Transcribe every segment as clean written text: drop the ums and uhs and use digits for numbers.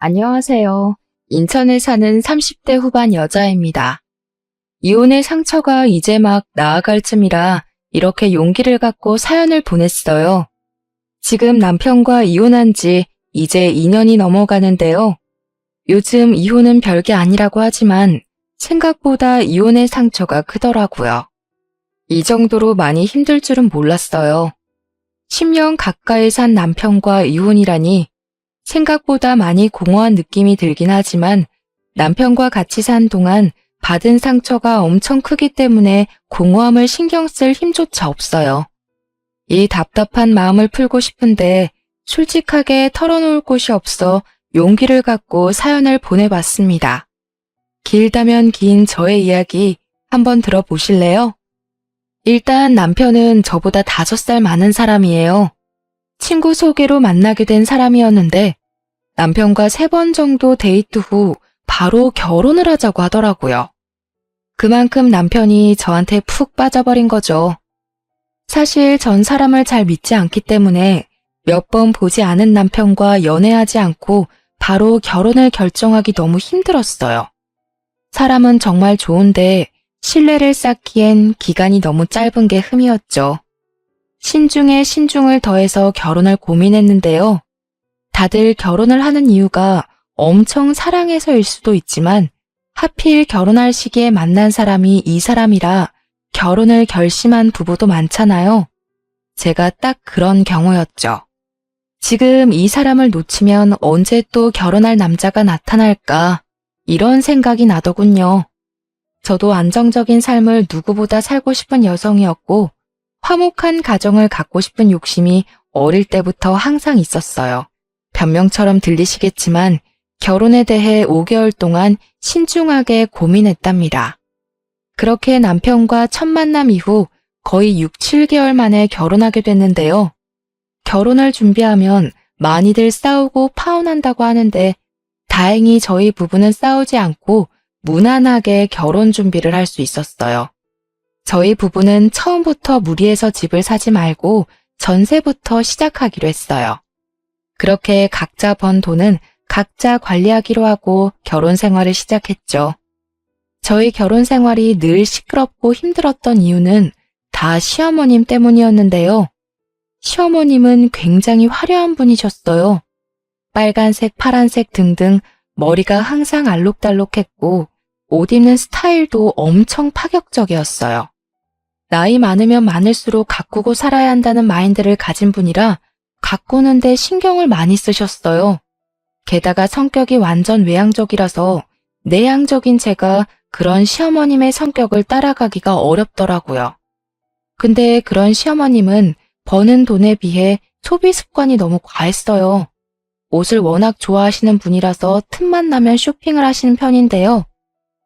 안녕하세요. 인천에 사는 30대 후반 여자입니다. 이혼의 상처가 이제 막 나아갈 쯤이라 이렇게 용기를 갖고 사연을 보냈어요. 지금 남편과 이혼한 지 이제 2년이 넘어가는데요. 요즘 이혼은 별게 아니라고 하지만 생각보다 이혼의 상처가 크더라고요. 이 정도로 많이 힘들 줄은 몰랐어요. 10년 가까이 산 남편과 이혼이라니 생각보다 많이 공허한 느낌이 들긴 하지만 남편과 같이 산 동안 받은 상처가 엄청 크기 때문에 공허함을 신경 쓸 힘조차 없어요. 이 답답한 마음을 풀고 싶은데 솔직하게 털어놓을 곳이 없어 용기를 갖고 사연을 보내봤습니다. 길다면 긴 저의 이야기 한번 들어보실래요? 일단 남편은 저보다 5살 많은 사람이에요. 친구 소개로 만나게 된 사람이었는데 남편과 3번 정도 데이트 후 바로 결혼을 하자고 하더라고요. 그만큼 남편이 저한테 푹 빠져버린 거죠. 사실 전 사람을 잘 믿지 않기 때문에 몇 번 보지 않은 남편과 연애하지 않고 바로 결혼을 결정하기 너무 힘들었어요. 사람은 정말 좋은데 신뢰를 쌓기엔 기간이 너무 짧은 게 흠이었죠. 신중에 신중을 더해서 결혼을 고민했는데요. 다들 결혼을 하는 이유가 엄청 사랑해서일 수도 있지만 하필 결혼할 시기에 만난 사람이 이 사람이라 결혼을 결심한 부부도 많잖아요. 제가 딱 그런 경우였죠. 지금 이 사람을 놓치면 언제 또 결혼할 남자가 나타날까 이런 생각이 나더군요. 저도 안정적인 삶을 누구보다 살고 싶은 여성이었고 화목한 가정을 갖고 싶은 욕심이 어릴 때부터 항상 있었어요. 변명처럼 들리시겠지만 결혼에 대해 5개월 동안 신중하게 고민했답니다. 그렇게 남편과 첫 만남 이후 거의 6, 7개월 만에 결혼하게 됐는데요. 결혼을 준비하면 많이들 싸우고 파혼한다고 하는데 다행히 저희 부부는 싸우지 않고 무난하게 결혼 준비를 할 수 있었어요. 저희 부부는 처음부터 무리해서 집을 사지 말고 전세부터 시작하기로 했어요. 그렇게 각자 번 돈은 각자 관리하기로 하고 결혼 생활을 시작했죠. 저희 결혼 생활이 늘 시끄럽고 힘들었던 이유는 다 시어머님 때문이었는데요. 시어머님은 굉장히 화려한 분이셨어요. 빨간색, 파란색 등등 머리가 항상 알록달록했고 옷 입는 스타일도 엄청 파격적이었어요. 나이 많으면 많을수록 가꾸고 살아야 한다는 마인드를 가진 분이라 가꾸는데 신경을 많이 쓰셨어요. 게다가 성격이 완전 외향적이라서 내향적인 제가 그런 시어머님의 성격을 따라가기가 어렵더라고요. 근데 그런 시어머님은 버는 돈에 비해 소비 습관이 너무 과했어요. 옷을 워낙 좋아하시는 분이라서 틈만 나면 쇼핑을 하시는 편인데요.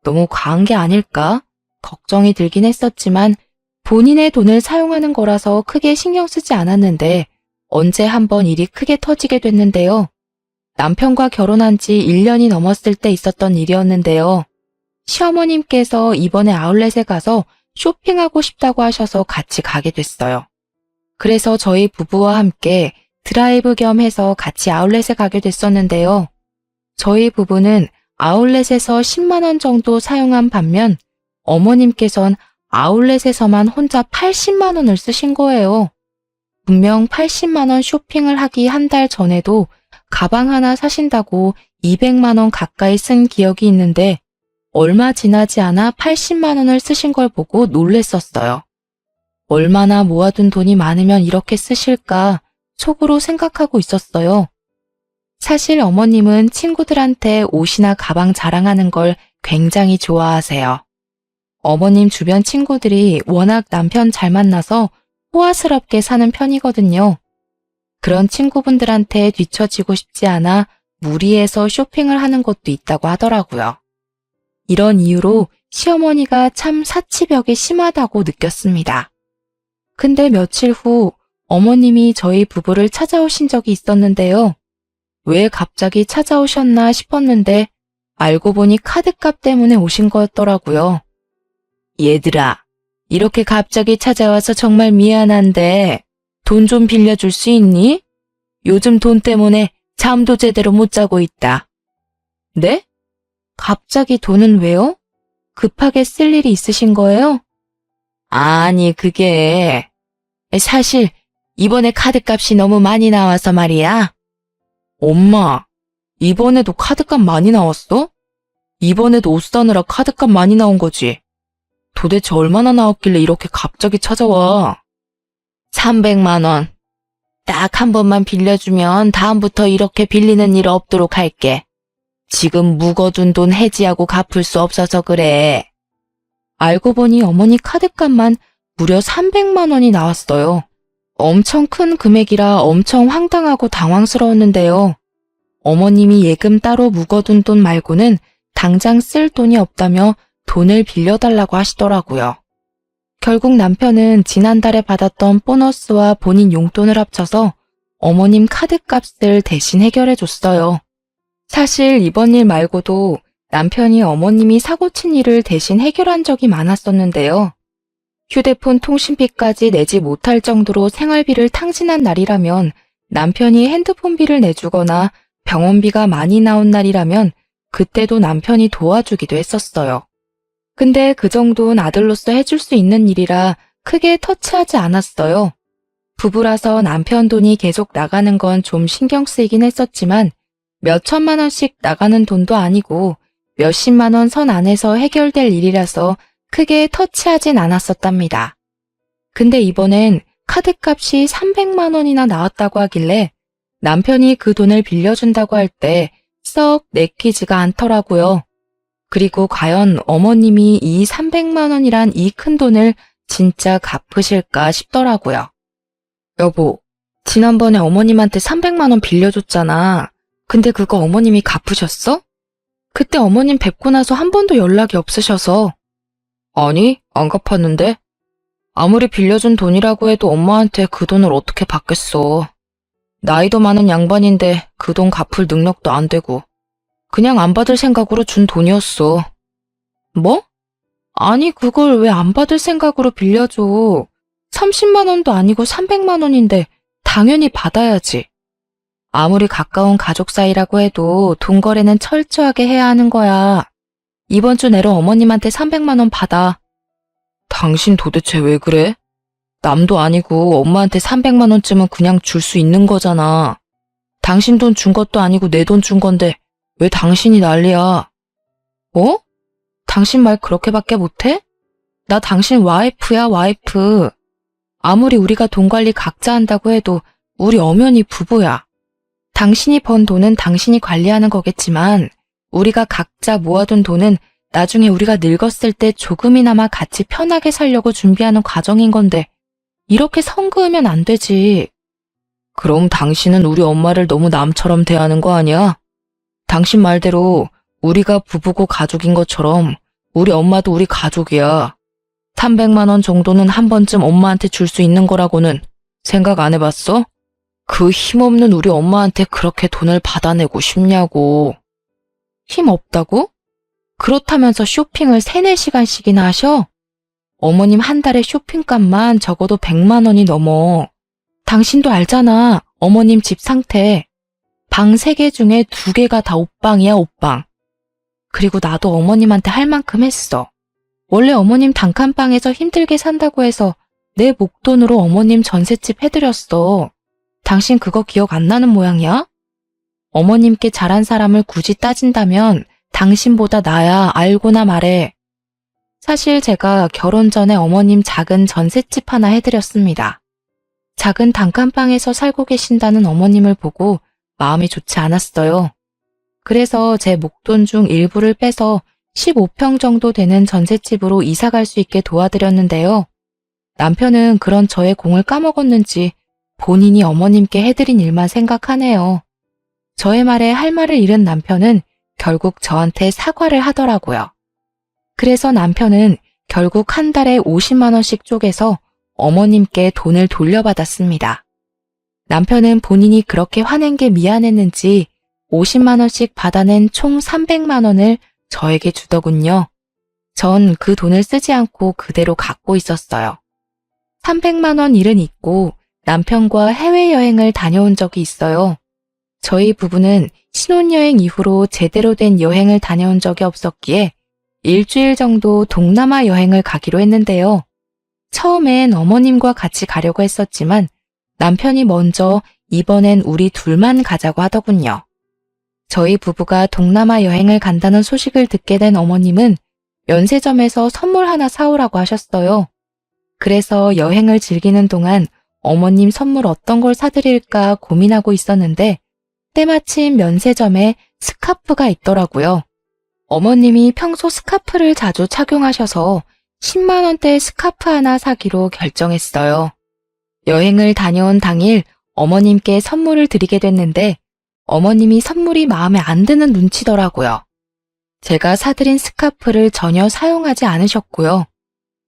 너무 과한 게 아닐까? 걱정이 들긴 했었지만 본인의 돈을 사용하는 거라서 크게 신경 쓰지 않았는데 언제 한번 일이 크게 터지게 됐는데요. 남편과 결혼한 지 1년이 넘었을 때 있었던 일이었는데요. 시어머님께서 이번에 아울렛에 가서 쇼핑하고 싶다고 하셔서 같이 가게 됐어요. 그래서 저희 부부와 함께 드라이브 겸 해서 같이 아울렛에 가게 됐었는데요. 저희 부부는 아울렛에서 10만 원 정도 사용한 반면 어머님께선 아울렛에서만 혼자 80만 원을 쓰신 거예요. 분명 80만 원 쇼핑을 하기 한 달 전에도 가방 하나 사신다고 200만 원 가까이 쓴 기억이 있는데 얼마 지나지 않아 80만 원을 쓰신 걸 보고 놀랬었어요. 얼마나 모아둔 돈이 많으면 이렇게 쓰실까 속으로 생각하고 있었어요. 사실 어머님은 친구들한테 옷이나 가방 자랑하는 걸 굉장히 좋아하세요. 어머님 주변 친구들이 워낙 남편 잘 만나서 호화스럽게 사는 편이거든요. 그런 친구분들한테 뒤처지고 싶지 않아 무리해서 쇼핑을 하는 것도 있다고 하더라고요. 이런 이유로 시어머니가 참 사치벽이 심하다고 느꼈습니다. 근데 며칠 후 어머님이 저희 부부를 찾아오신 적이 있었는데요. 왜 갑자기 찾아오셨나 싶었는데 알고 보니 카드값 때문에 오신 거였더라고요. 얘들아, 이렇게 갑자기 찾아와서 정말 미안한데 돈 좀 빌려줄 수 있니? 요즘 돈 때문에 잠도 제대로 못 자고 있다. 네? 갑자기 돈은 왜요? 급하게 쓸 일이 있으신 거예요? 아니, 그게 사실 이번에 카드값이 너무 많이 나와서 말이야. 엄마, 이번에도 카드값 많이 나왔어? 이번에도 옷 사느라 카드값 많이 나온 거지. 도대체 얼마나 나왔길래 이렇게 갑자기 찾아와? 300만 원. 딱 한 번만 빌려주면 다음부터 이렇게 빌리는 일 없도록 할게. 지금 묵어둔 돈 해지하고 갚을 수 없어서 그래. 알고 보니 어머니 카드값만 무려 300만 원이 나왔어요. 엄청 큰 금액이라 엄청 황당하고 당황스러웠는데요. 어머님이 예금 따로 묵어둔 돈 말고는 당장 쓸 돈이 없다며 돈을 빌려달라고 하시더라고요. 결국 남편은 지난달에 받았던 보너스와 본인 용돈을 합쳐서 어머님 카드값을 대신 해결해줬어요. 사실 이번 일 말고도 남편이 어머님이 사고친 일을 대신 해결한 적이 많았었는데요. 휴대폰 통신비까지 내지 못할 정도로 생활비를 탕진한 날이라면 남편이 핸드폰비를 내주거나 병원비가 많이 나온 날이라면 그때도 남편이 도와주기도 했었어요. 근데 그 정도는 아들로서 해줄 수 있는 일이라 크게 터치하지 않았어요. 부부라서 남편 돈이 계속 나가는 건 좀 신경 쓰이긴 했었지만 몇 천만 원씩 나가는 돈도 아니고 몇십만 원 선 안에서 해결될 일이라서 크게 터치하진 않았었답니다. 근데 이번엔 카드값이 300만 원이나 나왔다고 하길래 남편이 그 돈을 빌려준다고 할 때 썩 내키지가 않더라고요. 그리고 과연 어머님이 이 300만 원이란 이 큰 돈을 진짜 갚으실까 싶더라고요. 여보, 지난번에 어머님한테 300만 원 빌려줬잖아. 근데 그거 어머님이 갚으셨어? 그때 어머님 뵙고 나서 한 번도 연락이 없으셔서. 아니, 안 갚았는데. 아무리 빌려준 돈이라고 해도 엄마한테 그 돈을 어떻게 받겠어. 나이도 많은 양반인데 그 돈 갚을 능력도 안 되고. 그냥 안 받을 생각으로 준 돈이었어. 뭐? 아니, 그걸 왜 안 받을 생각으로 빌려줘. 30만 원도 아니고 300만 원인데 당연히 받아야지. 아무리 가까운 가족 사이라고 해도 돈 거래는 철저하게 해야 하는 거야. 이번 주 내로 어머님한테 300만 원 받아. 당신 도대체 왜 그래? 남도 아니고 엄마한테 300만 원쯤은 그냥 줄 수 있는 거잖아. 당신 돈 준 것도 아니고 내 돈 준 건데 왜 당신이 난리야? 어? 당신 말 그렇게밖에 못해? 나 당신 와이프야, 와이프. 아무리 우리가 돈 관리 각자 한다고 해도 우리 엄연히 부부야. 당신이 번 돈은 당신이 관리하는 거겠지만 우리가 각자 모아둔 돈은 나중에 우리가 늙었을 때 조금이나마 같이 편하게 살려고 준비하는 과정인 건데 이렇게 선 그으면 안 되지. 그럼 당신은 우리 엄마를 너무 남처럼 대하는 거 아니야? 당신 말대로 우리가 부부고 가족인 것처럼 우리 엄마도 우리 가족이야. 300만 원 정도는 한 번쯤 엄마한테 줄 수 있는 거라고는 생각 안 해봤어? 그 힘없는 우리 엄마한테 그렇게 돈을 받아내고 싶냐고. 힘 없다고? 그렇다면서 쇼핑을 3, 4시간씩이나 하셔? 어머님 한 달에 쇼핑값만 적어도 100만 원이 넘어. 당신도 알잖아, 어머님 집 상태. 방 3개 중에 2개가 다 옷방이야, 옷방. 그리고 나도 어머님한테 할 만큼 했어. 원래 어머님 단칸방에서 힘들게 산다고 해서 내 목돈으로 어머님 전셋집 해드렸어. 당신 그거 기억 안 나는 모양이야? 어머님께 잘한 사람을 굳이 따진다면 당신보다 나야, 알고나 말해. 사실 제가 결혼 전에 어머님 작은 전셋집 하나 해드렸습니다. 작은 단칸방에서 살고 계신다는 어머님을 보고 마음이 좋지 않았어요. 그래서 제 목돈 중 일부를 빼서 15평 정도 되는 전셋집으로 이사 갈 수 있게 도와드렸는데요. 남편은 그런 저의 공을 까먹었는지 본인이 어머님께 해드린 일만 생각하네요. 저의 말에 할 말을 잃은 남편은 결국 저한테 사과를 하더라고요. 그래서 남편은 결국 한 달에 50만 원씩 쪼개서 어머님께 돈을 돌려받았습니다. 남편은 본인이 그렇게 화낸 게 미안했는지 50만 원씩 받아낸 총 300만 원을 저에게 주더군요. 전 그 돈을 쓰지 않고 그대로 갖고 있었어요. 300만 원 일은 있고 남편과 해외여행을 다녀온 적이 있어요. 저희 부부는 신혼여행 이후로 제대로 된 여행을 다녀온 적이 없었기에 일주일 정도 동남아 여행을 가기로 했는데요. 처음엔 어머님과 같이 가려고 했었지만 남편이 먼저 이번엔 우리 둘만 가자고 하더군요. 저희 부부가 동남아 여행을 간다는 소식을 듣게 된 어머님은 면세점에서 선물 하나 사오라고 하셨어요. 그래서 여행을 즐기는 동안 어머님 선물 어떤 걸 사드릴까 고민하고 있었는데 때마침 면세점에 스카프가 있더라고요. 어머님이 평소 스카프를 자주 착용하셔서 10만 원대 스카프 하나 사기로 결정했어요. 여행을 다녀온 당일 어머님께 선물을 드리게 됐는데 어머님이 선물이 마음에 안 드는 눈치더라고요. 제가 사드린 스카프를 전혀 사용하지 않으셨고요.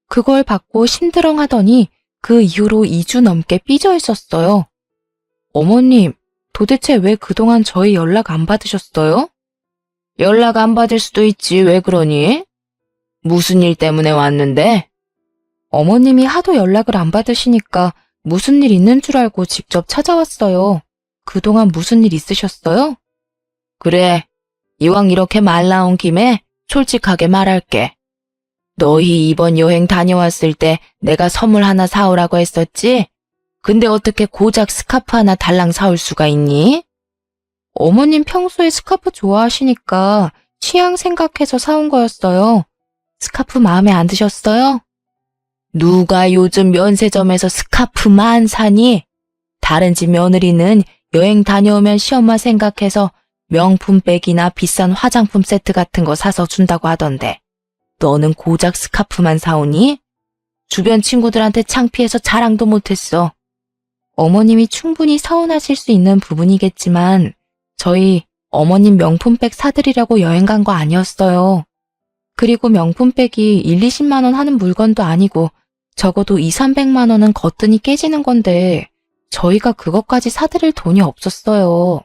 그걸 받고 심드렁하더니 그 이후로 2주 넘게 삐져 있었어요. 어머님, 도대체 왜 그동안 저희 연락 안 받으셨어요? 연락 안 받을 수도 있지, 왜 그러니? 무슨 일 때문에 왔는데? 어머님이 하도 연락을 안 받으시니까 무슨 일 있는 줄 알고 직접 찾아왔어요. 그동안 무슨 일 있으셨어요? 그래, 이왕 이렇게 말 나온 김에 솔직하게 말할게. 너희 이번 여행 다녀왔을 때 내가 선물 하나 사오라고 했었지? 근데 어떻게 고작 스카프 하나 달랑 사올 수가 있니? 어머님 평소에 스카프 좋아하시니까 취향 생각해서 사온 거였어요. 스카프 마음에 안 드셨어요? 누가 요즘 면세점에서 스카프만 사니? 다른 집 며느리는 여행 다녀오면 시엄마 생각해서 명품백이나 비싼 화장품 세트 같은 거 사서 준다고 하던데 너는 고작 스카프만 사오니? 주변 친구들한테 창피해서 자랑도 못했어. 어머님이 충분히 서운하실 수 있는 부분이겠지만 저희 어머님 명품백 사드리려고 여행 간 거 아니었어요. 그리고 명품백이 1, 20만 원 하는 물건도 아니고 적어도 2, 300만 원은 거뜬히 깨지는 건데 저희가 그것까지 사드릴 돈이 없었어요.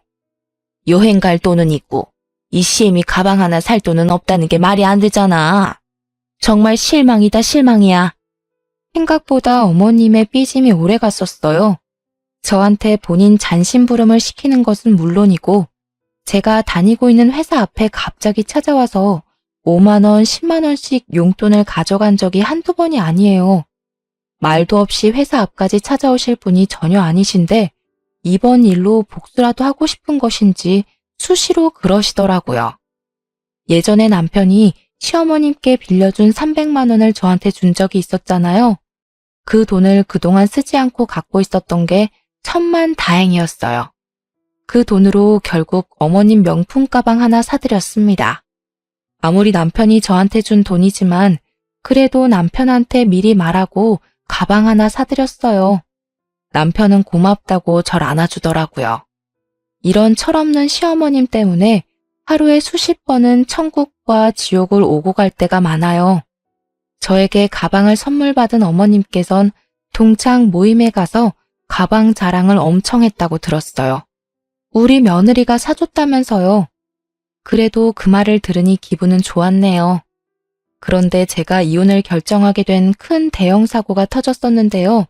여행 갈 돈은 있고 이 시엠이 가방 하나 살 돈은 없다는 게 말이 안 되잖아. 정말 실망이다 실망이야. 생각보다 어머님의 삐짐이 오래 갔었어요. 저한테 본인 잔심부름을 시키는 것은 물론이고 제가 다니고 있는 회사 앞에 갑자기 찾아와서 5만 원, 10만 원씩 용돈을 가져간 적이 한두 번이 아니에요. 말도 없이 회사 앞까지 찾아오실 분이 전혀 아니신데 이번 일로 복수라도 하고 싶은 것인지 수시로 그러시더라고요. 예전에 남편이 시어머님께 빌려준 300만 원을 저한테 준 적이 있었잖아요. 그 돈을 그동안 쓰지 않고 갖고 있었던 게 천만 다행이었어요. 그 돈으로 결국 어머님 명품 가방 하나 사드렸습니다. 아무리 남편이 저한테 준 돈이지만 그래도 남편한테 미리 말하고 가방 하나 사드렸어요. 남편은 고맙다고 절 안아주더라고요. 이런 철없는 시어머님 때문에 하루에 수십 번은 천국과 지옥을 오고 갈 때가 많아요. 저에게 가방을 선물 받은 어머님께선 동창 모임에 가서 가방 자랑을 엄청 했다고 들었어요. 우리 며느리가 사줬다면서요. 그래도 그 말을 들으니 기분은 좋았네요. 그런데 제가 이혼을 결정하게 된 큰 대형 사고가 터졌었는데요.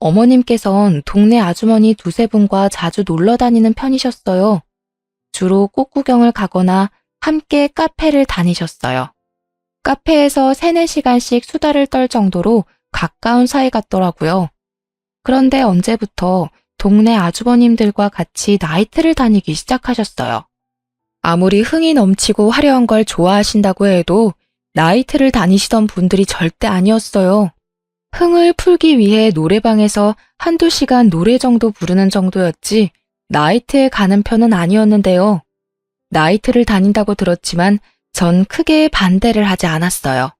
어머님께선 동네 아주머니 두세 분과 자주 놀러 다니는 편이셨어요. 주로 꽃구경을 가거나 함께 카페를 다니셨어요. 카페에서 3, 4시간씩 수다를 떨 정도로 가까운 사이 같더라고요. 그런데 언제부터 동네 아주버님들과 같이 나이트를 다니기 시작하셨어요. 아무리 흥이 넘치고 화려한 걸 좋아하신다고 해도 나이트를 다니시던 분들이 절대 아니었어요. 흥을 풀기 위해 노래방에서 한두 시간 노래 정도 부르는 정도였지 나이트에 가는 편은 아니었는데요. 나이트를 다닌다고 들었지만 전 크게 반대를 하지 않았어요.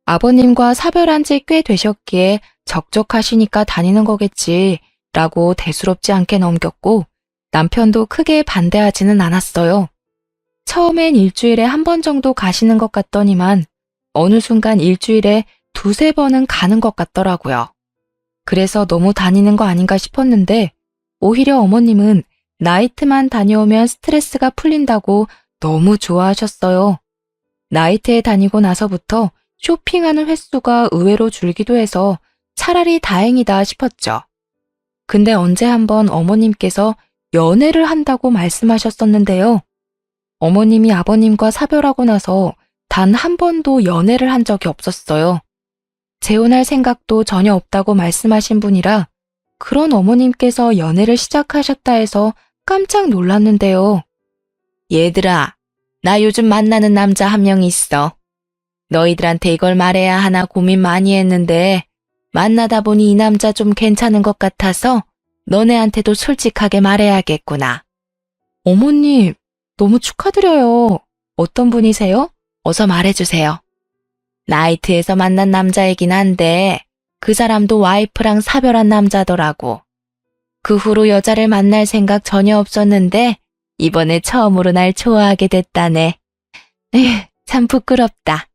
아버님과 사별한 지 꽤 되셨기에 적적하시니까 다니는 거겠지 라고 대수롭지 않게 넘겼고 남편도 크게 반대하지는 않았어요. 처음엔 일주일에 한 번 정도 가시는 것 같더니만 어느 순간 일주일에 두세 번은 가는 것 같더라고요. 그래서 너무 다니는 거 아닌가 싶었는데 오히려 어머님은 나이트만 다녀오면 스트레스가 풀린다고 너무 좋아하셨어요. 나이트에 다니고 나서부터 쇼핑하는 횟수가 의외로 줄기도 해서 차라리 다행이다 싶었죠. 근데 언제 한번 어머님께서 연애를 한다고 말씀하셨었는데요. 어머님이 아버님과 사별하고 나서 단 한 번도 연애를 한 적이 없었어요. 재혼할 생각도 전혀 없다고 말씀하신 분이라 그런 어머님께서 연애를 시작하셨다 해서 깜짝 놀랐는데요. 얘들아, 나 요즘 만나는 남자 한 명 있어. 너희들한테 이걸 말해야 하나 고민 많이 했는데 만나다 보니 이 남자 좀 괜찮은 것 같아서 너네한테도 솔직하게 말해야겠구나. 어머님, 너무 축하드려요. 어떤 분이세요? 어서 말해주세요. 나이트에서 만난 남자이긴 한데 그 사람도 와이프랑 사별한 남자더라고. 그 후로 여자를 만날 생각 전혀 없었는데 이번에 처음으로 날 좋아하게 됐다네. 에휴, 참 부끄럽다.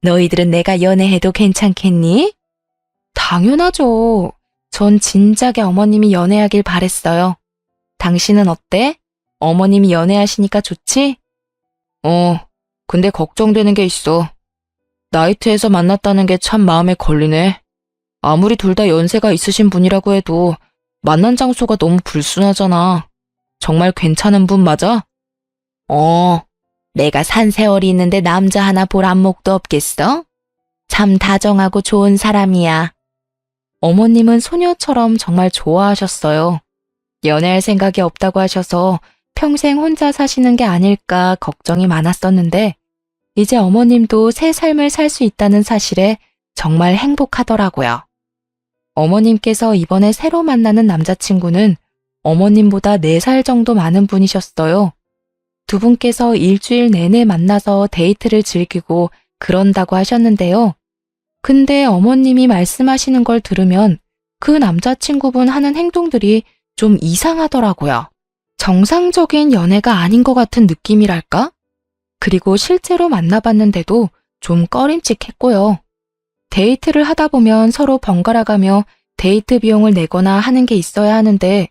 너희들은 내가 연애해도 괜찮겠니? 당연하죠. 전 진작에 어머님이 연애하길 바랬어요. 당신은 어때? 어머님이 연애하시니까 좋지? 근데 걱정되는 게 있어. 나이트에서 만났다는 게 참 마음에 걸리네. 아무리 둘 다 연세가 있으신 분이라고 해도 만난 장소가 너무 불순하잖아. 정말 괜찮은 분 맞아? 내가 산 세월이 있는데 남자 하나 볼 안목도 없겠어? 참 다정하고 좋은 사람이야. 어머님은 소녀처럼 정말 좋아하셨어요. 연애할 생각이 없다고 하셔서 평생 혼자 사시는 게 아닐까 걱정이 많았었는데 이제 어머님도 새 삶을 살 수 있다는 사실에 정말 행복하더라고요. 어머님께서 이번에 새로 만나는 남자친구는 어머님보다 4살 정도 많은 분이셨어요. 두 분께서 일주일 내내 만나서 데이트를 즐기고 그런다고 하셨는데요. 근데 어머님이 말씀하시는 걸 들으면 그 남자친구분 하는 행동들이 좀 이상하더라고요. 정상적인 연애가 아닌 것 같은 느낌이랄까? 그리고 실제로 만나봤는데도 좀 꺼림칙했고요. 데이트를 하다 보면 서로 번갈아가며 데이트 비용을 내거나 하는 게 있어야 하는데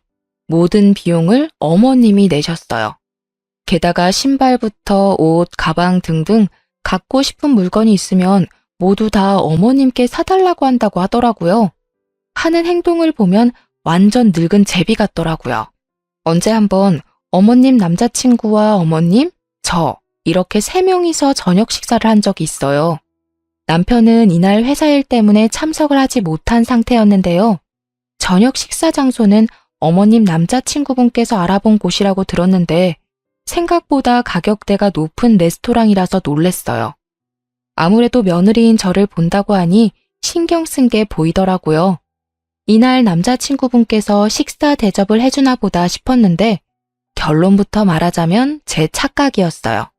모든 비용을 어머님이 내셨어요. 게다가 신발부터 옷, 가방 등등 갖고 싶은 물건이 있으면 모두 다 어머님께 사달라고 한다고 하더라고요. 하는 행동을 보면 완전 늙은 제비 같더라고요. 언제 한번 어머님 남자친구와 어머님, 저 이렇게 3명이서 저녁 식사를 한 적이 있어요. 남편은 이날 회사 일 때문에 참석을 하지 못한 상태였는데요. 저녁 식사 장소는 어머님 남자친구분께서 알아본 곳이라고 들었는데 생각보다 가격대가 높은 레스토랑이라서 놀랬어요. 아무래도 며느리인 저를 본다고 하니 신경 쓴 게 보이더라고요. 이날 남자친구분께서 식사 대접을 해주나 보다 싶었는데 결론부터 말하자면 제 착각이었어요.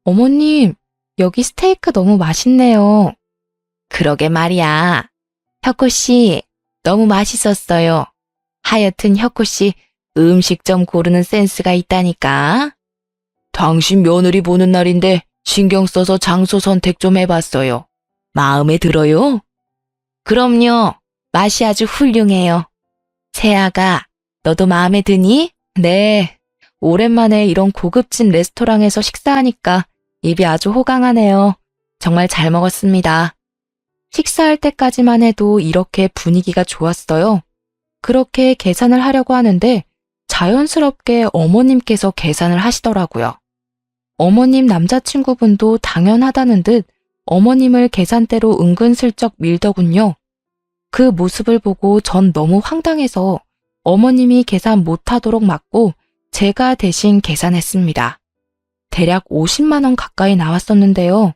어머님, 여기 스테이크 너무 맛있네요. 그러게 말이야. 혁호씨, 너무 맛있었어요. 하여튼 혁호씨, 음식점 고르는 센스가 있다니까. 당신 며느리 보는 날인데 신경 써서 장소 선택 좀 해봤어요. 마음에 들어요? 그럼요. 맛이 아주 훌륭해요. 세아가, 너도 마음에 드니? 네. 오랜만에 이런 고급진 레스토랑에서 식사하니까 입이 아주 호강하네요. 정말 잘 먹었습니다. 식사할 때까지만 해도 이렇게 분위기가 좋았어요. 그렇게 계산을 하려고 하는데 자연스럽게 어머님께서 계산을 하시더라고요. 어머님 남자친구분도 당연하다는 듯 어머님을 계산대로 은근슬쩍 밀더군요. 그 모습을 보고 전 너무 황당해서 어머님이 계산 못하도록 막고 제가 대신 계산했습니다. 대략 50만 원 가까이 나왔었는데요.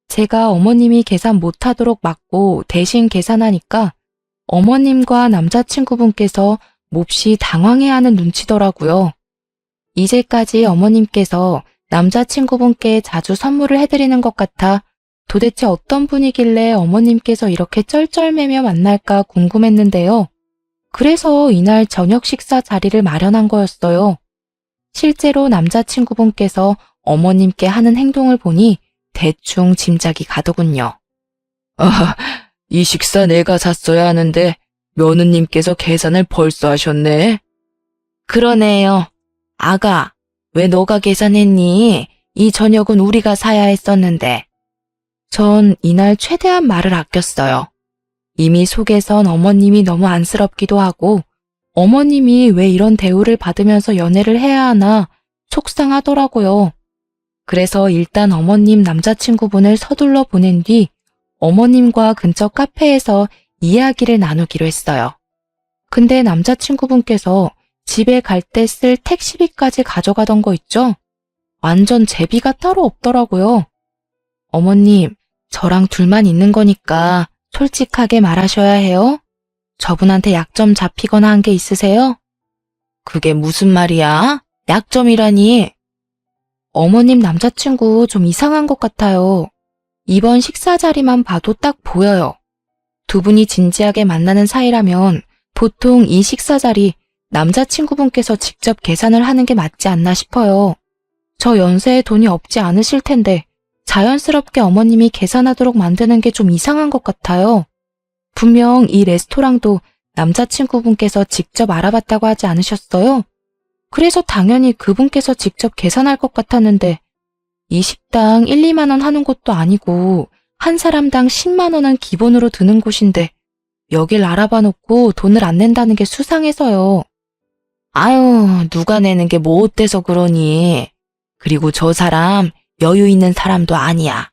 제가 어머님이 계산 못하도록 막고 대신 계산하니까 어머님과 남자친구분께서 몹시 당황해하는 눈치더라고요. 이제까지 어머님께서 남자친구분께 자주 선물을 해드리는 것 같아 도대체 어떤 분이길래 어머님께서 이렇게 쩔쩔매며 만날까 궁금했는데요. 그래서 이날 저녁 식사 자리를 마련한 거였어요. 실제로 남자친구분께서 어머님께 하는 행동을 보니 대충 짐작이 가더군요. 이 식사 내가 샀어야 하는데 며느님께서 계산을 벌써 하셨네. 그러네요. 아가, 왜 너가 계산했니? 이 저녁은 우리가 사야 했었는데. 전 이날 최대한 말을 아꼈어요. 이미 속에선 어머님이 너무 안쓰럽기도 하고 어머님이 왜 이런 대우를 받으면서 연애를 해야 하나 속상하더라고요. 그래서 일단 어머님 남자친구분을 서둘러 보낸 뒤 어머님과 근처 카페에서 이야기를 나누기로 했어요. 근데 남자친구분께서 집에 갈 때 쓸 택시비까지 가져가던 거 있죠? 완전 제비가 따로 없더라고요. 어머님, 저랑 둘만 있는 거니까 솔직하게 말하셔야 해요. 저분한테 약점 잡히거나 한 게 있으세요? 그게 무슨 말이야? 약점이라니? 어머님 남자친구 좀 이상한 것 같아요. 이번 식사 자리만 봐도 딱 보여요. 두 분이 진지하게 만나는 사이라면 보통 이 식사 자리 남자친구분께서 직접 계산을 하는 게 맞지 않나 싶어요. 저 연세에 돈이 없지 않으실 텐데 자연스럽게 어머님이 계산하도록 만드는 게 좀 이상한 것 같아요. 분명 이 레스토랑도 남자친구분께서 직접 알아봤다고 하지 않으셨어요? 그래서 당연히 그분께서 직접 계산할 것 같았는데 이 식당 1, 2만 원 하는 곳도 아니고 한 사람당 10만 원은 기본으로 드는 곳인데 여길 알아봐 놓고 돈을 안 낸다는 게 수상해서요. 아유, 누가 내는 게 뭐 어때서 그러니. 그리고 저 사람 여유 있는 사람도 아니야.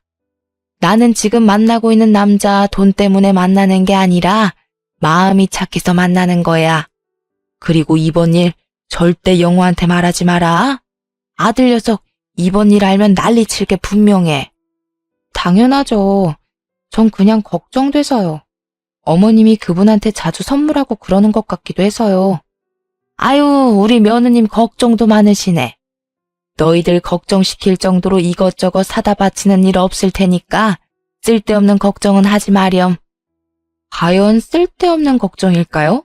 나는 지금 만나고 있는 남자 돈 때문에 만나는 게 아니라 마음이 착해서 만나는 거야. 그리고 이번 일 절대 영호한테 말하지 마라. 아들 녀석 이번 일 알면 난리 칠 게 분명해. 당연하죠. 전 그냥 걱정돼서요. 어머님이 그분한테 자주 선물하고 그러는 것 같기도 해서요. 아유, 우리 며느님 걱정도 많으시네. 너희들 걱정시킬 정도로 이것저것 사다 바치는 일 없을 테니까 쓸데없는 걱정은 하지 마렴. 과연 쓸데없는 걱정일까요?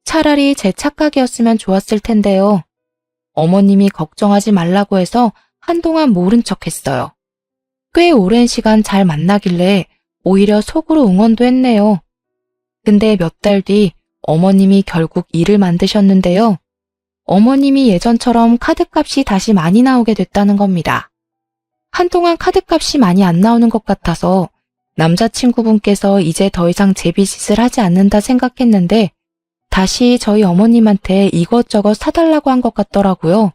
차라리 제 착각이었으면 좋았을 텐데요. 어머님이 걱정하지 말라고 해서 한동안 모른 척 했어요. 꽤 오랜 시간 잘 만나길래 오히려 속으로 응원도 했네요. 근데 몇 달 뒤 어머님이 결국 일을 만드셨는데요. 어머님이 예전처럼 카드값이 다시 많이 나오게 됐다는 겁니다. 한동안 카드값이 많이 안 나오는 것 같아서 남자친구분께서 이제 더 이상 제비짓을 하지 않는다 생각했는데 다시 저희 어머님한테 이것저것 사달라고 한 것 같더라고요.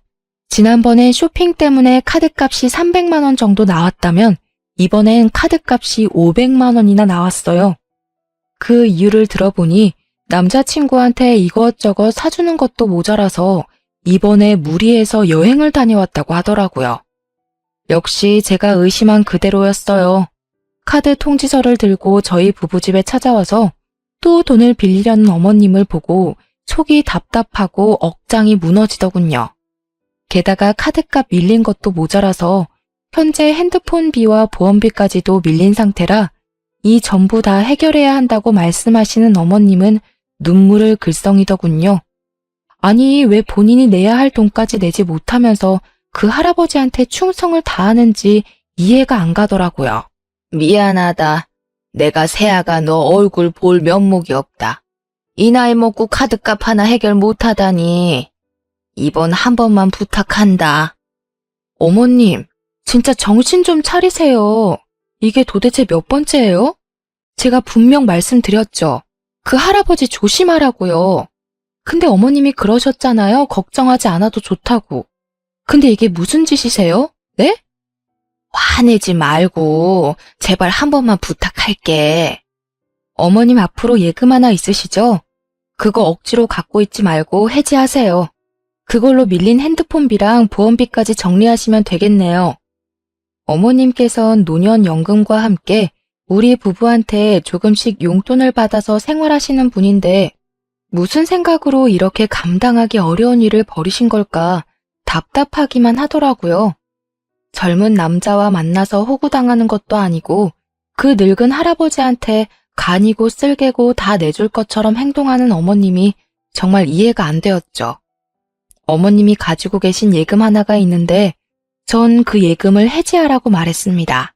지난번에 쇼핑 때문에 카드값이 300만 원 정도 나왔다면 이번엔 카드값이 500만 원이나 나왔어요. 그 이유를 들어보니 남자친구한테 이것저것 사주는 것도 모자라서 이번에 무리해서 여행을 다녀왔다고 하더라고요. 역시 제가 의심한 그대로였어요. 카드 통지서를 들고 저희 부부집에 찾아와서 또 돈을 빌리려는 어머님을 보고 속이 답답하고 억장이 무너지더군요. 게다가 카드값 밀린 것도 모자라서 현재 핸드폰비와 보험비까지도 밀린 상태라 이 전부 다 해결해야 한다고 말씀하시는 어머님은 눈물을 글썽이더군요. 아니, 왜 본인이 내야 할 돈까지 내지 못하면서 그 할아버지한테 충성을 다하는지 이해가 안 가더라고요. 미안하다. 내가 새아가 너 얼굴 볼 면목이 없다. 이 나이 먹고 카드값 하나 해결 못하다니. 이번 한 번만 부탁한다. 어머님, 진짜 정신 좀 차리세요. 이게 도대체 몇 번째예요? 제가 분명 말씀드렸죠. 그 할아버지 조심하라고요. 근데 어머님이 그러셨잖아요. 걱정하지 않아도 좋다고. 근데 이게 무슨 짓이세요? 네? 화내지 말고 제발 한 번만 부탁할게. 어머님 앞으로 예금 하나 있으시죠? 그거 억지로 갖고 있지 말고 해지하세요. 그걸로 밀린 핸드폰비랑 보험비까지 정리하시면 되겠네요. 어머님께선 노년연금과 함께 우리 부부한테 조금씩 용돈을 받아서 생활하시는 분인데 무슨 생각으로 이렇게 감당하기 어려운 일을 벌이신 걸까 답답하기만 하더라고요. 젊은 남자와 만나서 호구당하는 것도 아니고 그 늙은 할아버지한테 간이고 쓸개고 다 내줄 것처럼 행동하는 어머님이 정말 이해가 안 되었죠. 어머님이 가지고 계신 예금 하나가 있는데 전 그 예금을 해지하라고 말했습니다.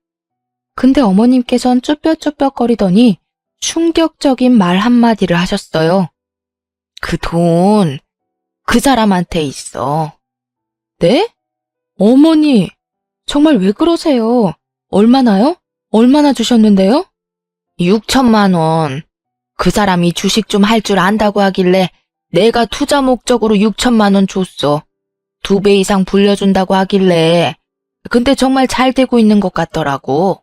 근데 어머님께선 쭈뼛쭈뼛거리더니 충격적인 말 한마디를 하셨어요. 그 돈, 그 사람한테 있어. 네? 어머니, 정말 왜 그러세요? 얼마나요? 얼마나 주셨는데요? 6천만 원. 그 사람이 주식 좀 할 줄 안다고 하길래 내가 투자 목적으로 6천만 원 줬어. 2배 이상 불려준다고 하길래 근데 정말 잘 되고 있는 것 같더라고.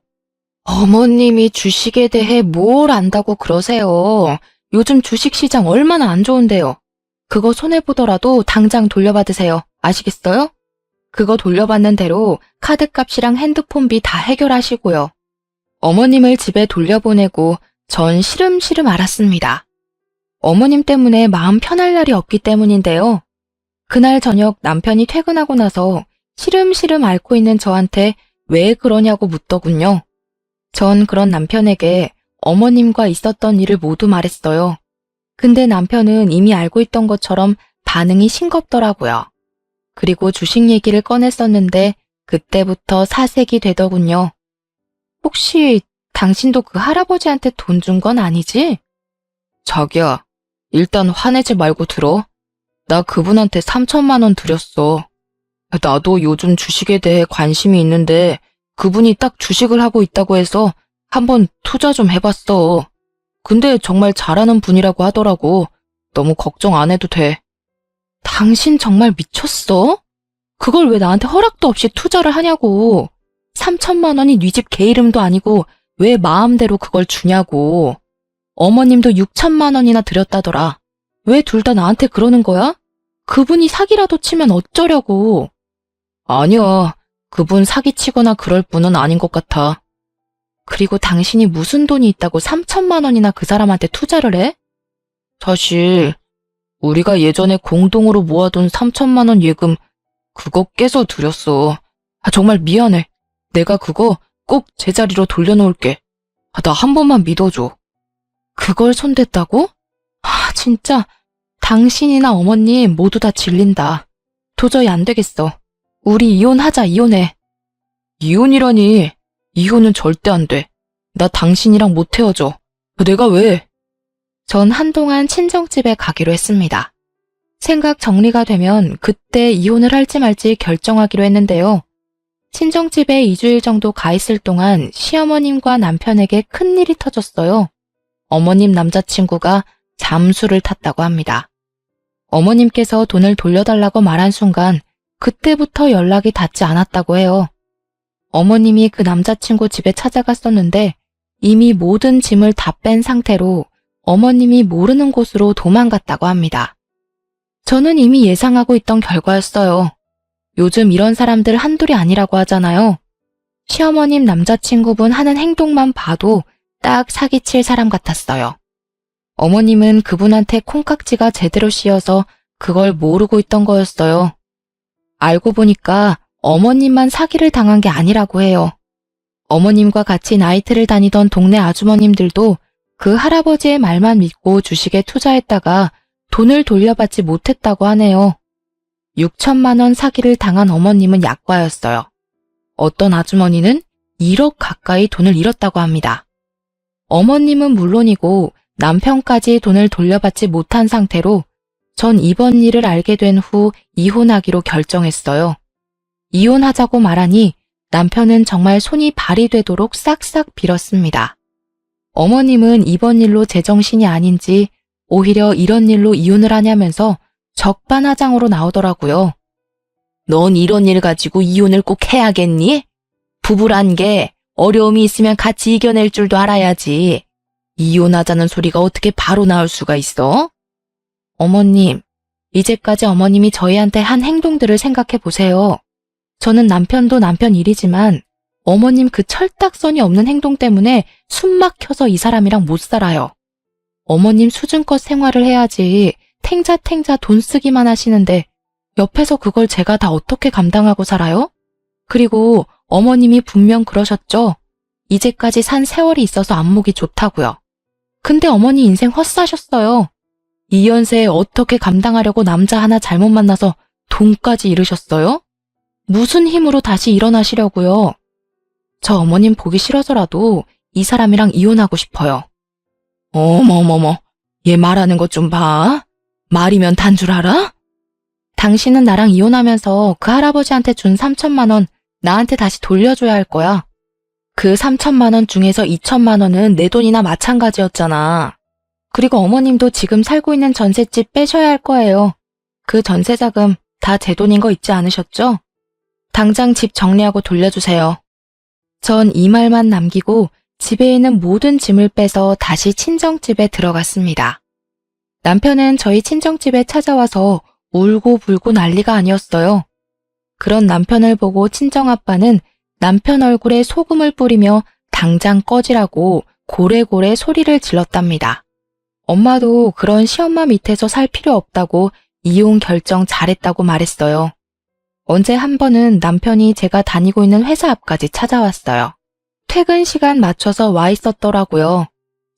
어머님이 주식에 대해 뭘 안다고 그러세요. 요즘 주식시장 얼마나 안 좋은데요. 그거 손해보더라도 당장 돌려받으세요. 아시겠어요? 그거 돌려받는 대로 카드값이랑 핸드폰비 다 해결하시고요. 어머님을 집에 돌려보내고 전 시름시름 앓았습니다. 어머님 때문에 마음 편할 날이 없기 때문인데요. 그날 저녁 남편이 퇴근하고 나서 시름시름 앓고 있는 저한테 왜 그러냐고 묻더군요. 전 그런 남편에게 어머님과 있었던 일을 모두 말했어요. 근데 남편은 이미 알고 있던 것처럼 반응이 싱겁더라고요. 그리고 주식 얘기를 꺼냈었는데 그때부터 사색이 되더군요. 혹시 당신도 그 할아버지한테 돈 준 건 아니지? 자기야, 일단 화내지 말고 들어. 나 그분한테 3천만 원 드렸어. 나도 요즘 주식에 대해 관심이 있는데 그분이 딱 주식을 하고 있다고 해서 한번 투자 좀 해봤어. 근데 정말 잘하는 분이라고 하더라고. 너무 걱정 안 해도 돼. 당신 정말 미쳤어? 그걸 왜 나한테 허락도 없이 투자를 하냐고. 3천만 원이 네 집 개 이름도 아니고 왜 마음대로 그걸 주냐고. 어머님도 6천만 원이나 드렸다더라. 왜 둘 다 나한테 그러는 거야? 그분이 사기라도 치면 어쩌려고. 아니야. 그분 사기치거나 그럴 분은 아닌 것 같아. 그리고 당신이 무슨 돈이 있다고 3천만 원이나 그 사람한테 투자를 해? 사실 우리가 예전에 공동으로 모아둔 3천만 원 예금 그거 깨서 드렸어. 정말 미안해. 내가 그거 꼭 제자리로 돌려놓을게. 나 한 번만 믿어줘. 그걸 손댔다고? 진짜 당신이나 어머님 모두 다 질린다. 도저히 안 되겠어. 우리 이혼하자, 이혼해. 이혼이라니. 이혼은 절대 안 돼. 나 당신이랑 못 헤어져. 내가 왜? 전 한동안 친정집에 가기로 했습니다. 생각 정리가 되면 그때 이혼을 할지 말지 결정하기로 했는데요. 친정집에 2주일 정도 가 있을 동안 시어머님과 남편에게 큰일이 터졌어요. 어머님 남자친구가 잠수를 탔다고 합니다. 어머님께서 돈을 돌려달라고 말한 순간 그때부터 연락이 닿지 않았다고 해요. 어머님이 그 남자친구 집에 찾아갔었는데 이미 모든 짐을 다 뺀 상태로 어머님이 모르는 곳으로 도망갔다고 합니다. 저는 이미 예상하고 있던 결과였어요. 요즘 이런 사람들 한둘이 아니라고 하잖아요. 시어머님 남자친구분 하는 행동만 봐도 딱 사기칠 사람 같았어요. 어머님은 그분한테 콩깍지가 제대로 씌어서 그걸 모르고 있던 거였어요. 알고 보니까 어머님만 사기를 당한 게 아니라고 해요. 어머님과 같이 나이트를 다니던 동네 아주머님들도 그 할아버지의 말만 믿고 주식에 투자했다가 돈을 돌려받지 못했다고 하네요. 6천만 원 사기를 당한 어머님은 약과였어요. 어떤 아주머니는 1억 가까이 돈을 잃었다고 합니다. 어머님은 물론이고 남편까지 돈을 돌려받지 못한 상태로 전 이번 일을 알게 된 후 이혼하기로 결정했어요. 이혼하자고 말하니 남편은 정말 손이 발이 되도록 싹싹 빌었습니다. 어머님은 이번 일로 제정신이 아닌지 오히려 이런 일로 이혼을 하냐면서 적반하장으로 나오더라고요. 넌 이런 일 가지고 이혼을 꼭 해야겠니? 부부란 게 어려움이 있으면 같이 이겨낼 줄도 알아야지. 이혼하자는 소리가 어떻게 바로 나올 수가 있어? 어머님, 이제까지 어머님이 저희한테 한 행동들을 생각해 보세요. 저는 남편도 남편 일이지만 어머님 그 철딱선이 없는 행동 때문에 숨 막혀서 이 사람이랑 못 살아요. 어머님 수준껏 생활을 해야지 탱자탱자 돈 쓰기만 하시는데 옆에서 그걸 제가 다 어떻게 감당하고 살아요? 그리고 어머님이 분명 그러셨죠. 이제까지 산 세월이 있어서 안목이 좋다고요. 근데 어머니 인생 헛사셨어요. 이 연세에 어떻게 감당하려고 남자 하나 잘못 만나서 돈까지 잃으셨어요? 무슨 힘으로 다시 일어나시려고요? 저 어머님 보기 싫어서라도 이 사람이랑 이혼하고 싶어요. 어머머머, 얘 말하는 것 좀 봐. 말이면 단 줄 알아? 당신은 나랑 이혼하면서 그 할아버지한테 준 3천만 원 나한테 다시 돌려줘야 할 거야. 그 3천만 원 중에서 2천만 원은 내 돈이나 마찬가지였잖아. 그리고 어머님도 지금 살고 있는 전셋집 빼셔야 할 거예요. 그 전세 자금 다 제 돈인 거 잊지 않으셨죠? 당장 집 정리하고 돌려주세요. 전 이 말만 남기고 집에 있는 모든 짐을 빼서 다시 친정집에 들어갔습니다. 남편은 저희 친정집에 찾아와서 울고 불고 난리가 아니었어요. 그런 남편을 보고 친정아빠는 남편 얼굴에 소금을 뿌리며 당장 꺼지라고 고래고래 소리를 질렀답니다. 엄마도 그런 시엄마 밑에서 살 필요 없다고 이혼 결정 잘했다고 말했어요. 언제 한 번은 남편이 제가 다니고 있는 회사 앞까지 찾아왔어요. 퇴근 시간 맞춰서 와 있었더라고요.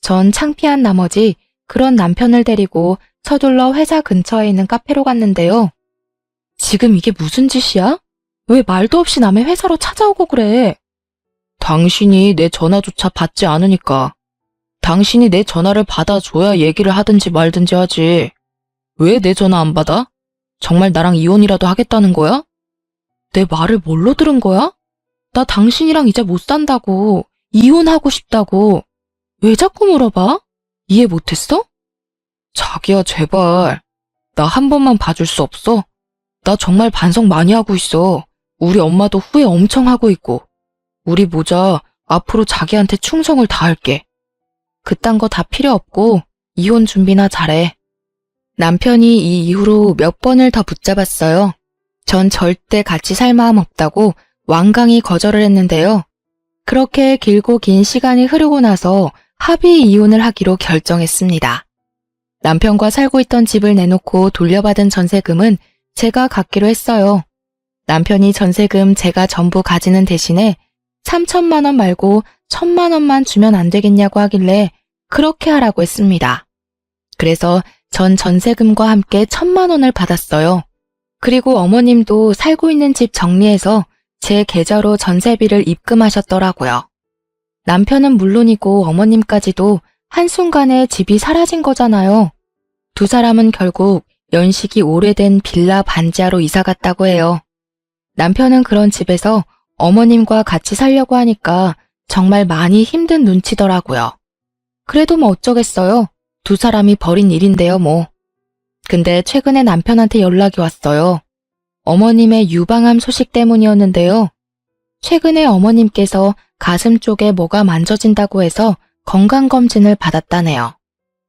전 창피한 나머지 그런 남편을 데리고 서둘러 회사 근처에 있는 카페로 갔는데요. 지금 이게 무슨 짓이야? 왜 말도 없이 남의 회사로 찾아오고 그래? 당신이 내 전화조차 받지 않으니까. 당신이 내 전화를 받아줘야 얘기를 하든지 말든지 하지. 왜 내 전화 안 받아? 정말 나랑 이혼이라도 하겠다는 거야? 내 말을 뭘로 들은 거야? 나 당신이랑 이제 못 산다고. 이혼하고 싶다고. 왜 자꾸 물어봐? 이해 못했어? 자기야, 제발. 나 한 번만 봐줄 수 없어? 나 정말 반성 많이 하고 있어. 우리 엄마도 후회 엄청 하고 있고. 우리 모자 앞으로 자기한테 충성을 다할게. 그딴 거 다 필요 없고 이혼 준비나 잘해. 남편이 이 이후로 몇 번을 더 붙잡았어요. 전 절대 같이 살 마음 없다고 완강히 거절을 했는데요. 그렇게 길고 긴 시간이 흐르고 나서 합의 이혼을 하기로 결정했습니다. 남편과 살고 있던 집을 내놓고 돌려받은 전세금은 제가 갖기로 했어요. 남편이 전세금 제가 전부 가지는 대신에 3천만 원 말고 1,000만 원만 주면 안 되겠냐고 하길래 그렇게 하라고 했습니다. 그래서 전 전세금과 함께 1,000만 원을 받았어요. 그리고 어머님도 살고 있는 집 정리해서 제 계좌로 전세비를 입금하셨더라고요. 남편은 물론이고 어머님까지도 한순간에 집이 사라진 거잖아요. 두 사람은 결국 연식이 오래된 빌라 반지하로 이사 갔다고 해요. 남편은 그런 집에서 어머님과 같이 살려고 하니까 정말 많이 힘든 눈치더라고요. 그래도 뭐 어쩌겠어요. 두 사람이 벌인 일인데요, 뭐. 근데 최근에 남편한테 연락이 왔어요. 어머님의 유방암 소식 때문이었는데요. 최근에 어머님께서 가슴 쪽에 뭐가 만져진다고 해서 건강검진을 받았다네요.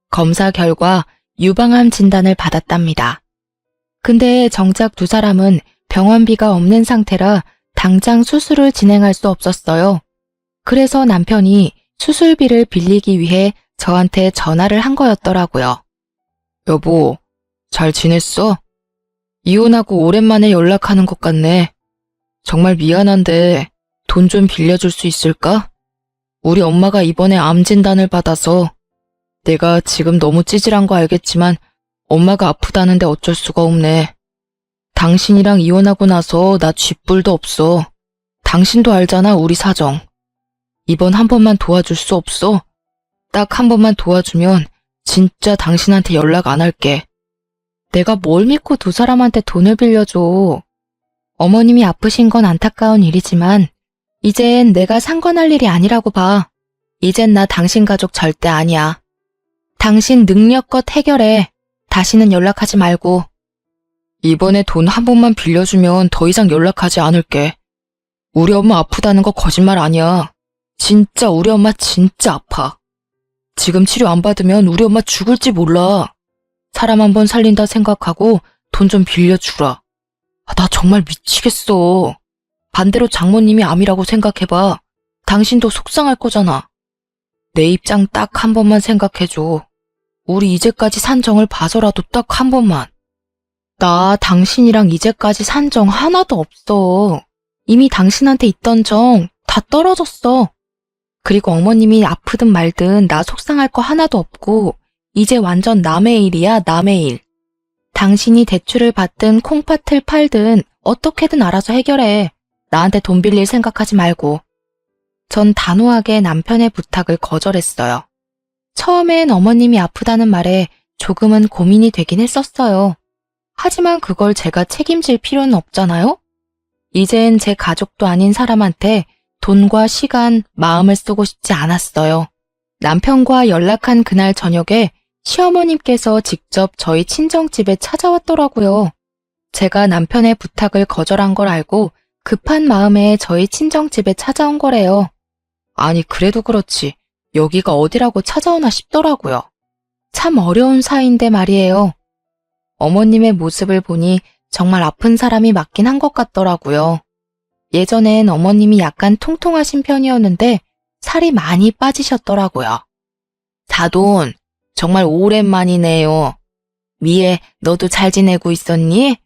검사 결과 유방암 진단을 받았답니다. 근데 정작 두 사람은 병원비가 없는 상태라 당장 수술을 진행할 수 없었어요. 그래서 남편이 수술비를 빌리기 위해 저한테 전화를 한 거였더라고요. 여보, 잘 지냈어? 이혼하고 오랜만에 연락하는 것 같네. 정말 미안한데 돈 좀 빌려줄 수 있을까? 우리 엄마가 이번에 암 진단을 받아서 내가 지금 너무 찌질한 거 알겠지만 엄마가 아프다는데 어쩔 수가 없네. 당신이랑 이혼하고 나서 나 쥐뿔도 없어. 당신도 알잖아, 우리 사정. 이번 한 번만 도와줄 수 없어? 딱 한 번만 도와주면 진짜 당신한테 연락 안 할게. 내가 뭘 믿고 두 사람한테 돈을 빌려줘. 어머님이 아프신 건 안타까운 일이지만 이젠 내가 상관할 일이 아니라고 봐. 이젠 나 당신 가족 절대 아니야. 당신 능력껏 해결해. 다시는 연락하지 말고. 이번에 돈 한 번만 빌려주면 더 이상 연락하지 않을게. 우리 엄마 아프다는 거 거짓말 아니야. 진짜 우리 엄마 진짜 아파. 지금 치료 안 받으면 우리 엄마 죽을지 몰라. 사람 한 번 살린다 생각하고 돈 좀 빌려주라. 나 정말 미치겠어. 반대로 장모님이 암이라고 생각해봐. 당신도 속상할 거잖아. 내 입장 딱 한 번만 생각해줘. 우리 이제까지 산 정을 봐서라도 딱 한 번만. 나 당신이랑 이제까지 산 정 하나도 없어. 이미 당신한테 있던 정 다 떨어졌어. 그리고 어머님이 아프든 말든 나 속상할 거 하나도 없고 이제 완전 남의 일이야, 남의 일. 당신이 대출을 받든 콩팥을 팔든 어떻게든 알아서 해결해. 나한테 돈 빌릴 생각하지 말고. 전 단호하게 남편의 부탁을 거절했어요. 처음엔 어머님이 아프다는 말에 조금은 고민이 되긴 했었어요. 하지만 그걸 제가 책임질 필요는 없잖아요? 이젠 제 가족도 아닌 사람한테 돈과 시간, 마음을 쓰고 싶지 않았어요. 남편과 연락한 그날 저녁에 시어머님께서 직접 저희 친정집에 찾아왔더라고요. 제가 남편의 부탁을 거절한 걸 알고 급한 마음에 저희 친정집에 찾아온 거래요. 아니, 그래도 그렇지. 여기가 어디라고 찾아오나 싶더라고요. 참 어려운 사이인데 말이에요. 어머님의 모습을 보니 정말 아픈 사람이 맞긴 한 것 같더라고요. 예전엔 어머님이 약간 통통하신 편이었는데 살이 많이 빠지셨더라고요. 사돈, 정말 오랜만이네요. 미애, 너도 잘 지내고 있었니?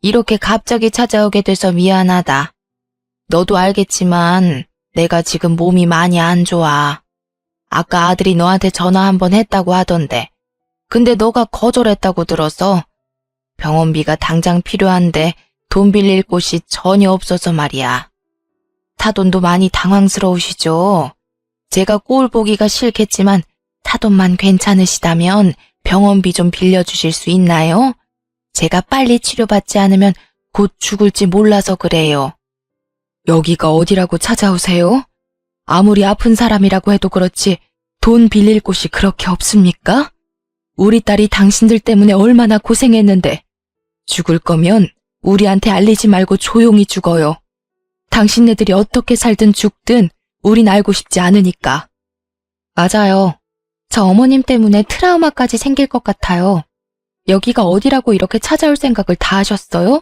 이렇게 갑자기 찾아오게 돼서 미안하다. 너도 알겠지만 내가 지금 몸이 많이 안 좋아. 아까 아들이 너한테 전화 한번 했다고 하던데. 근데 너가 거절했다고 들어서 병원비가 당장 필요한데 돈 빌릴 곳이 전혀 없어서 말이야. 사돈도 많이 당황스러우시죠? 제가 꼴 보기가 싫겠지만 사돈만 괜찮으시다면 병원비 좀 빌려주실 수 있나요? 제가 빨리 치료받지 않으면 곧 죽을지 몰라서 그래요. 여기가 어디라고 찾아오세요? 아무리 아픈 사람이라고 해도 그렇지 돈 빌릴 곳이 그렇게 없습니까? 우리 딸이 당신들 때문에 얼마나 고생했는데 죽을 거면 우리한테 알리지 말고 조용히 죽어요. 당신네들이 어떻게 살든 죽든 우린 알고 싶지 않으니까. 맞아요. 저 어머님 때문에 트라우마까지 생길 것 같아요. 여기가 어디라고 이렇게 찾아올 생각을 다 하셨어요?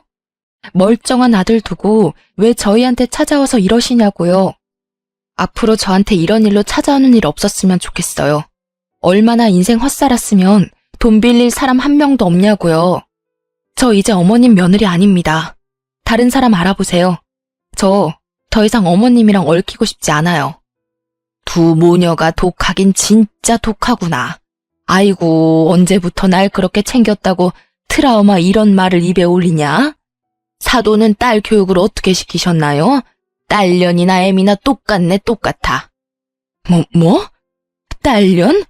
멀쩡한 아들 두고 왜 저희한테 찾아와서 이러시냐고요. 앞으로 저한테 이런 일로 찾아오는 일 없었으면 좋겠어요. 얼마나 인생 헛살았으면 돈 빌릴 사람 한 명도 없냐고요. 저 이제 어머님 며느리 아닙니다. 다른 사람 알아보세요. 저 더 이상 어머님이랑 얽히고 싶지 않아요. 두 모녀가 독하긴 진짜 독하구나. 아이고, 언제부터 날 그렇게 챙겼다고 트라우마 이런 말을 입에 올리냐? 사돈은 딸 교육을 어떻게 시키셨나요? 딸년이나 애미나 똑같네, 똑같아. 뭐? 딸년?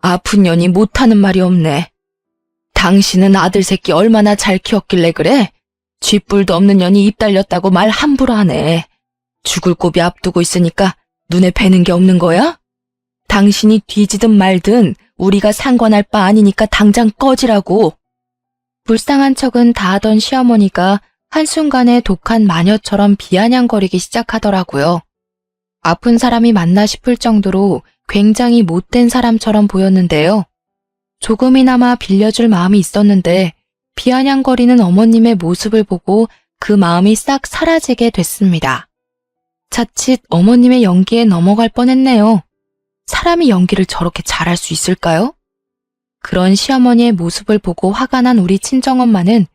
아픈 년이 못하는 말이 없네. 당신은 아들 새끼 얼마나 잘 키웠길래 그래? 쥐뿔도 없는 년이 입 달렸다고 말 함부로 하네. 죽을 고비 앞두고 있으니까 눈에 뵈는 게 없는 거야? 당신이 뒤지든 말든 우리가 상관할 바 아니니까 당장 꺼지라고. 불쌍한 척은 다 하던 시어머니가 한순간에 독한 마녀처럼 비아냥거리기 시작하더라고요. 아픈 사람이 맞나 싶을 정도로 굉장히 못된 사람처럼 보였는데요. 조금이나마 빌려줄 마음이 있었는데 비아냥거리는 어머님의 모습을 보고 그 마음이 싹 사라지게 됐습니다. 자칫 어머님의 연기에 넘어갈 뻔했네요. 사람이 연기를 저렇게 잘할 수 있을까요? 그런 시어머니의 모습을 보고 화가 난 우리 친정엄마는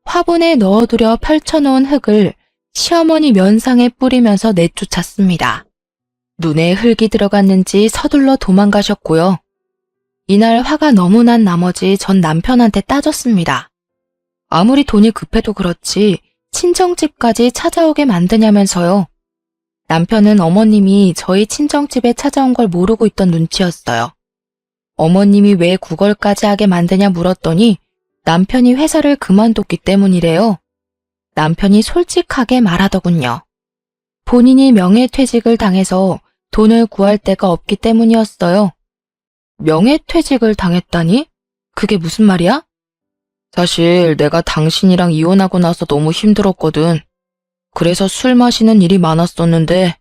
화분에 넣어두려 펼쳐놓은 흙을 시어머니 면상에 뿌리면서 내쫓았습니다. 눈에 흙이 들어갔는지 서둘러 도망가셨고요. 이날 화가 너무 난 나머지 전 남편한테 따졌습니다. 아무리 돈이 급해도 그렇지 친정집까지 찾아오게 만드냐면서요. 남편은 어머님이 저희 친정집에 찾아온 걸 모르고 있던 눈치였어요. 어머님이 왜 구걸까지 하게 만드냐 물었더니 남편이 회사를 그만뒀기 때문이래요. 남편이 솔직하게 말하더군요. 본인이 명예퇴직을 당해서 돈을 구할 데가 없기 때문이었어요. 명예퇴직을 당했다니? 그게 무슨 말이야? 사실 내가 당신이랑 이혼하고 나서 너무 힘들었거든. 그래서 술 마시는 일이 많았었는데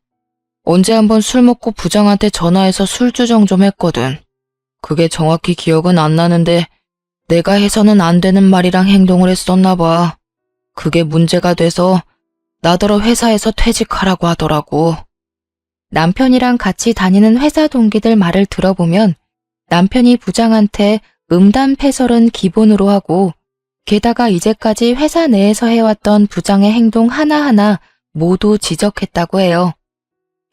언제 한번 술 먹고 부장한테 전화해서 술주정 좀 했거든. 그게 정확히 기억은 안 나는데 내가 해서는 안 되는 말이랑 행동을 했었나 봐. 그게 문제가 돼서 나더러 회사에서 퇴직하라고 하더라고. 남편이랑 같이 다니는 회사 동기들 말을 들어보면 남편이 부장한테 음담패설은 기본으로 하고 게다가 이제까지 회사 내에서 해왔던 부장의 행동 하나하나 모두 지적했다고 해요.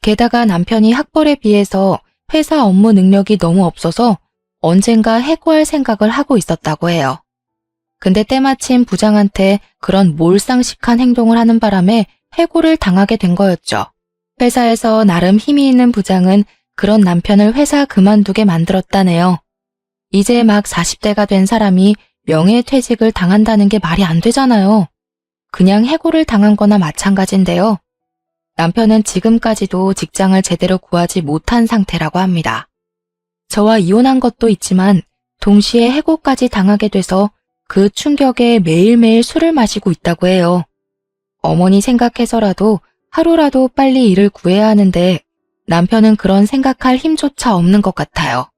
게다가 남편이 학벌에 비해서 회사 업무 능력이 너무 없어서 언젠가 해고할 생각을 하고 있었다고 해요. 근데 때마침 부장한테 그런 몰상식한 행동을 하는 바람에 해고를 당하게 된 거였죠. 회사에서 나름 힘이 있는 부장은 그런 남편을 회사 그만두게 만들었다네요. 이제 막 40대가 된 사람이 명예퇴직을 당한다는 게 말이 안 되잖아요. 그냥 해고를 당한 거나 마찬가지인데요. 남편은 지금까지도 직장을 제대로 구하지 못한 상태라고 합니다. 저와 이혼한 것도 있지만 동시에 해고까지 당하게 돼서 그 충격에 매일매일 술을 마시고 있다고 해요. 어머니 생각해서라도 하루라도 빨리 일을 구해야 하는데 남편은 그런 생각할 힘조차 없는 것 같아요.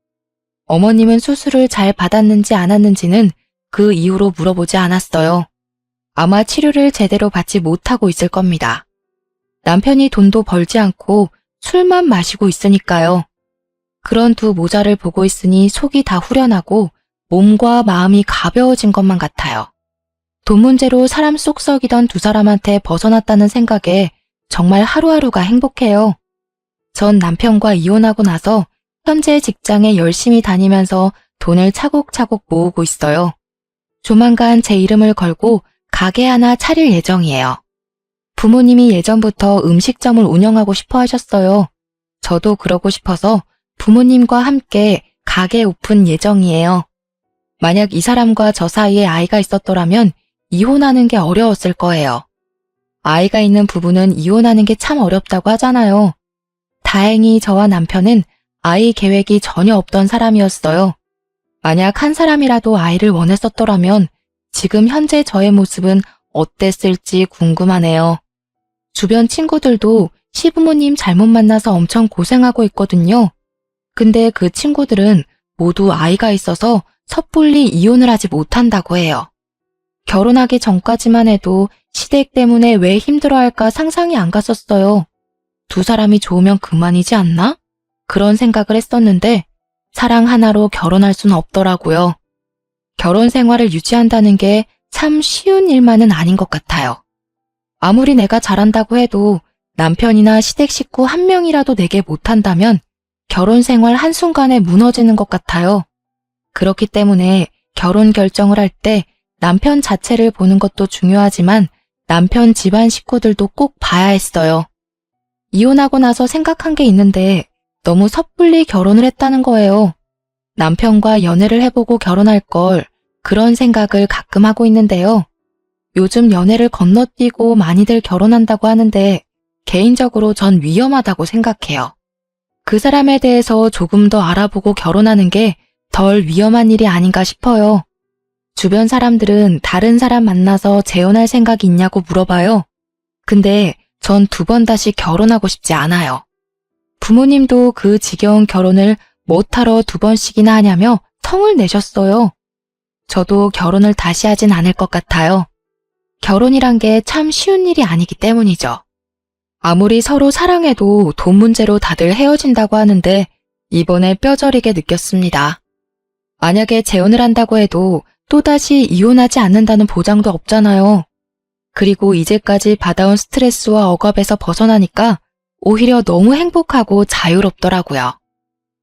어머님은 수술을 잘 받았는지 안 했는지는 그 이후로 물어보지 않았어요. 아마 치료를 제대로 받지 못하고 있을 겁니다. 남편이 돈도 벌지 않고 술만 마시고 있으니까요. 그런 두 모자를 보고 있으니 속이 다 후련하고 몸과 마음이 가벼워진 것만 같아요. 돈 문제로 사람 속 썩이던 두 사람한테 벗어났다는 생각에 정말 하루하루가 행복해요. 전 남편과 이혼하고 나서 현재 직장에 열심히 다니면서 돈을 차곡차곡 모으고 있어요. 조만간 제 이름을 걸고 가게 하나 차릴 예정이에요. 부모님이 예전부터 음식점을 운영하고 싶어 하셨어요. 저도 그러고 싶어서 부모님과 함께 가게 오픈 예정이에요. 만약 이 사람과 저 사이에 아이가 있었더라면 이혼하는 게 어려웠을 거예요. 아이가 있는 부부는 이혼하는 게 참 어렵다고 하잖아요. 다행히 저와 남편은 아이 계획이 전혀 없던 사람이었어요. 만약 한 사람이라도 아이를 원했었더라면 지금 현재 저의 모습은 어땠을지 궁금하네요. 주변 친구들도 시부모님 잘못 만나서 엄청 고생하고 있거든요. 근데 그 친구들은 모두 아이가 있어서 섣불리 이혼을 하지 못한다고 해요. 결혼하기 전까지만 해도 시댁 때문에 왜 힘들어할까 상상이 안 갔었어요. 두 사람이 좋으면 그만이지 않나? 그런 생각을 했었는데 사랑 하나로 결혼할 수는 없더라고요. 결혼 생활을 유지한다는 게 참 쉬운 일만은 아닌 것 같아요. 아무리 내가 잘한다고 해도 남편이나 시댁 식구 한 명이라도 내게 못한다면 결혼 생활 한순간에 무너지는 것 같아요. 그렇기 때문에 결혼 결정을 할 때 남편 자체를 보는 것도 중요하지만 남편 집안 식구들도 꼭 봐야 했어요. 이혼하고 나서 생각한 게 있는데 너무 섣불리 결혼을 했다는 거예요. 남편과 연애를 해보고 결혼할 걸 그런 생각을 가끔 하고 있는데요. 요즘 연애를 건너뛰고 많이들 결혼한다고 하는데 개인적으로 전 위험하다고 생각해요. 그 사람에 대해서 조금 더 알아보고 결혼하는 게 덜 위험한 일이 아닌가 싶어요. 주변 사람들은 다른 사람 만나서 재혼할 생각이 있냐고 물어봐요. 근데 전 두 번 다시 결혼하고 싶지 않아요. 부모님도 그 지겨운 결혼을 못하러 두 번씩이나 하냐며 성을 내셨어요. 저도 결혼을 다시 하진 않을 것 같아요. 결혼이란 게 참 쉬운 일이 아니기 때문이죠. 아무리 서로 사랑해도 돈 문제로 다들 헤어진다고 하는데 이번에 뼈저리게 느꼈습니다. 만약에 재혼을 한다고 해도 또다시 이혼하지 않는다는 보장도 없잖아요. 그리고 이제까지 받아온 스트레스와 억압에서 벗어나니까 오히려 너무 행복하고 자유롭더라고요.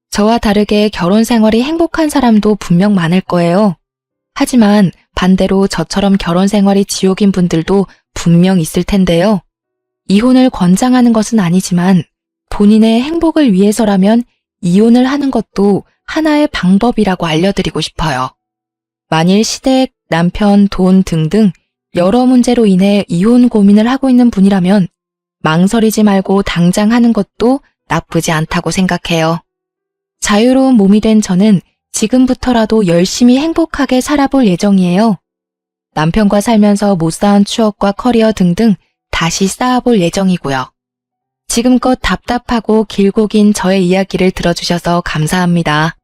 저와 다르게 결혼 생활이 행복한 사람도 분명 많을 거예요. 하지만 반대로 저처럼 결혼 생활이 지옥인 분들도 분명 있을 텐데요. 이혼을 권장하는 것은 아니지만 본인의 행복을 위해서라면 이혼을 하는 것도 하나의 방법이라고 알려드리고 싶어요. 만일 시댁, 남편, 돈 등등 여러 문제로 인해 이혼 고민을 하고 있는 분이라면 망설이지 말고 당장 하는 것도 나쁘지 않다고 생각해요. 자유로운 몸이 된 저는 지금부터라도 열심히 행복하게 살아볼 예정이에요. 남편과 살면서 못 쌓은 추억과 커리어 등등 다시 쌓아볼 예정이고요. 지금껏 답답하고 길고 긴 저의 이야기를 들어주셔서 감사합니다.